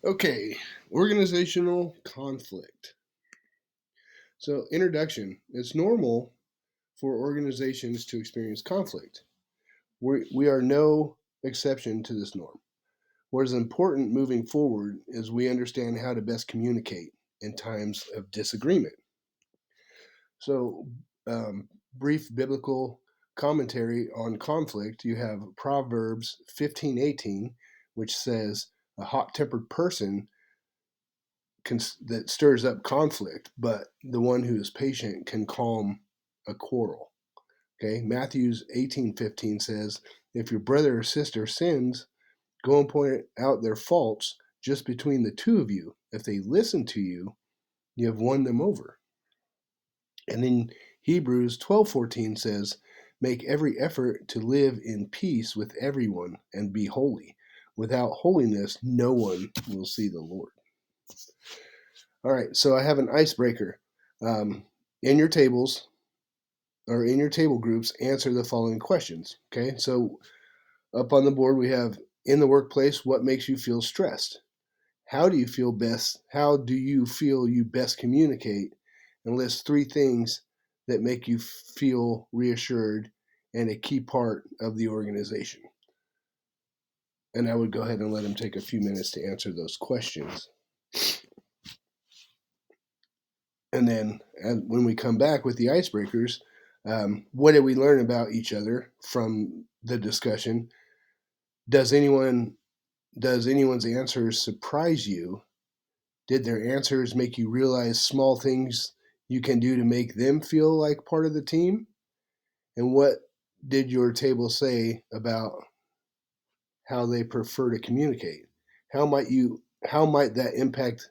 Okay, organizational conflict. So, introduction. It's normal for organizations to experience conflict. We are no exception to this norm. What is important moving forward is we understand how to best communicate in times of disagreement. So, brief biblical commentary on conflict. You have Proverbs 15:18, which says, "A hot-tempered person that stirs up conflict, but the one who is patient can calm a quarrel." Okay, Matthew's 18:15 says, "If your brother or sister sins, go and point out their faults just between the two of you. If they listen to you, you have won them over." And then Hebrews 12:14 says, "Make every effort to live in peace with everyone and be holy. Without holiness, no one will see the Lord." All right, so I have an icebreaker. In your tables or in your table groups, answer the following questions. Okay, so up on the board we have, in the workplace, what makes you feel stressed? How do you feel best? How do you feel you best communicate? And list three things that make you feel reassured and a key part of the organization. And I would go ahead and let them take a few minutes to answer those questions. And then when we come back with the icebreakers, what did we learn about each other from the discussion? Does anyone's answers surprise you? Did their answers make you realize small things you can do to make them feel like part of the team? And what did your table say about how they prefer to communicate? How might that impact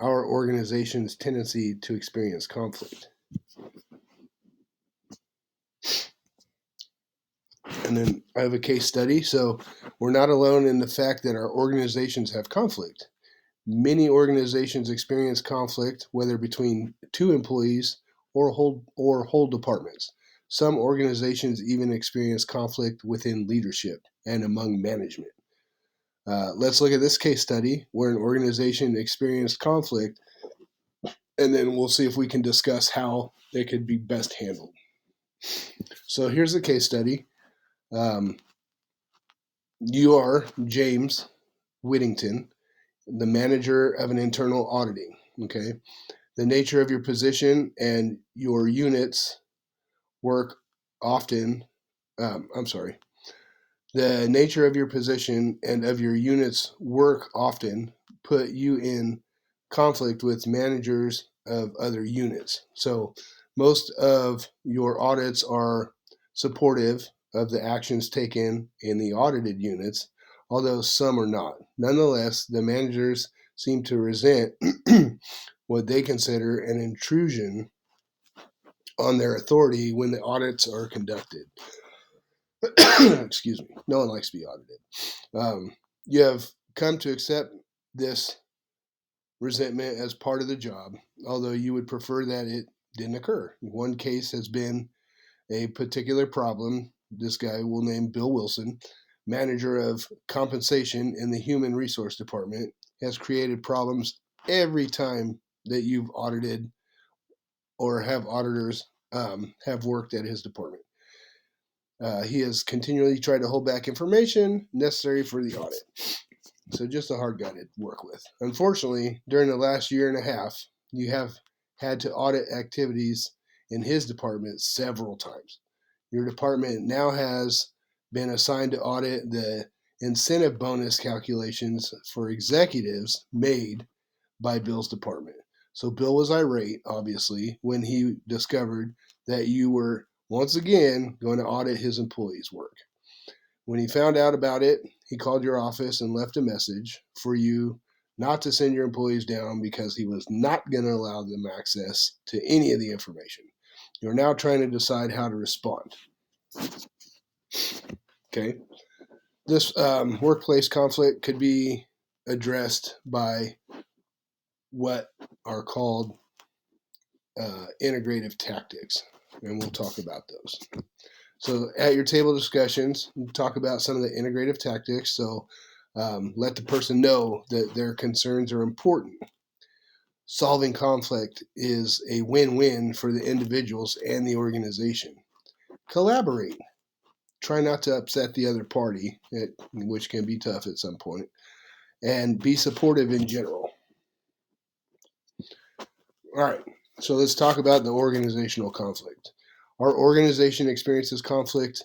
our organization's tendency to experience conflict? And then I have a case study. So we're not alone in the fact that our organizations have conflict. Many organizations experience conflict, whether between two employees or whole departments. Some organizations even experience conflict within leadership and among management. Let's look at this case study where an organization experienced conflict, and then we'll see if we can discuss how it could be best handled. So here's the case study. You are James Whittington, the manager of an internal auditing. Okay. The nature of your position and your units work often. I'm sorry. The nature of your position and of your units work often put you in conflict with managers of other units. So most of your audits are supportive of the actions taken in the audited units, although some are not. Nonetheless, the managers seem to resent what they consider an intrusion on their authority when the audits are conducted. Excuse me. No one likes to be audited. You have come to accept this resentment as part of the job, although you would prefer that it didn't occur. One case has been a particular problem. This guy we'll name Bill Wilson, manager of compensation in the human resource department, has created problems every time that you've audited or have auditors have worked at his department. He has continually tried to hold back information necessary for the audit. So just a hard guy to work with. Unfortunately, during the last year and a half, you have had to audit activities in his department several times. Your department now has been assigned to audit the incentive bonus calculations for executives made by Bill's department. So Bill was irate, obviously, when he discovered that you were once again going to audit his employees' work. When he found out about it, he called your office and left a message for you not to send your employees down because he was not going to allow them access to any of the information. You're now trying to decide how to respond. Okay. This workplace conflict could be addressed by what are called integrative tactics, and we'll talk about those. So at your table discussions, talk about some of the integrative tactics. So Let the person know that their concerns are important. Solving conflict is a win-win for the individuals and the organization. Collaborate. Try not to upset the other party, which can be tough at some point, and be supportive in general. All right, so let's talk about the organizational conflict. Our organization experiences conflict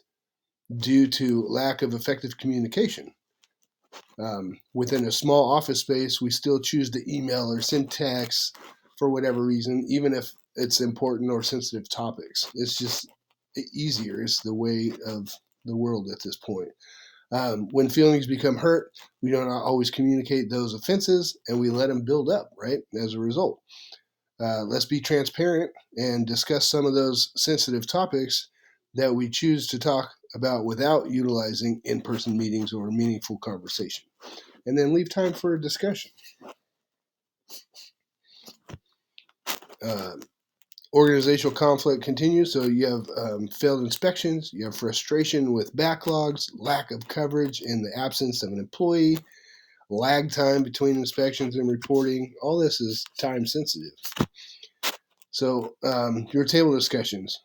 due to lack of effective communication. Within a small office space, we still choose to email or send text for whatever reason, even if it's important or sensitive topics. It's just easier. It's the way of the world at this point. When feelings become hurt, we don't always communicate those offenses and we let them build up, right? As a result. Let's be transparent and discuss some of those sensitive topics that we choose to talk about without utilizing in-person meetings or meaningful conversation. And then leave time for a discussion. Organizational conflict continues. So you have failed inspections, you have frustration with backlogs, lack of coverage in the absence of an employee, lag time between inspections and reporting. All this is time sensitive. So your table discussions.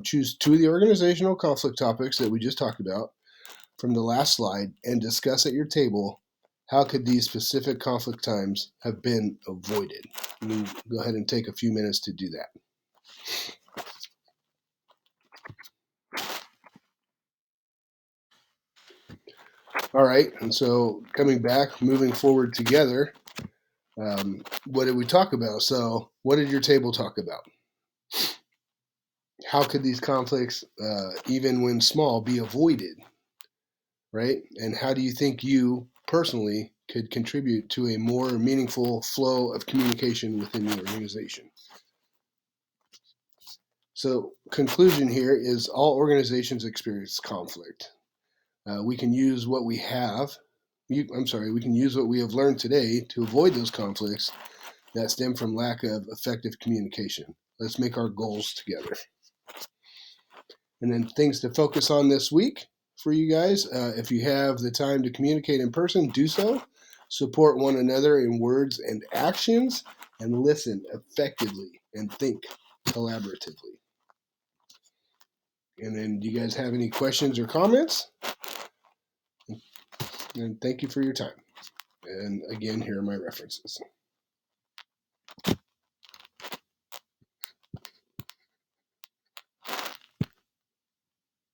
Choose two of the organizational conflict topics that we just talked about from the last slide and discuss at your table how could these specific conflict times have been avoided. And go ahead and take a few minutes to do that. All right, and so coming back, moving forward together, what did we talk about? So what did your table talk about? How could these conflicts, even when small, be avoided, right? And how do you think you personally could contribute to a more meaningful flow of communication within the organization? So conclusion here is all organizations experience conflict. We can use what we have. We can use what we have learned today to avoid those conflicts that stem from lack of effective communication. Let's make our goals together. And then things to focus on this week for you guys. If you have the time to communicate in person, do so. Support one another in words and actions, and listen effectively and think collaboratively. And then, do you guys have any questions or comments? And thank you for your time. And again, here are my references.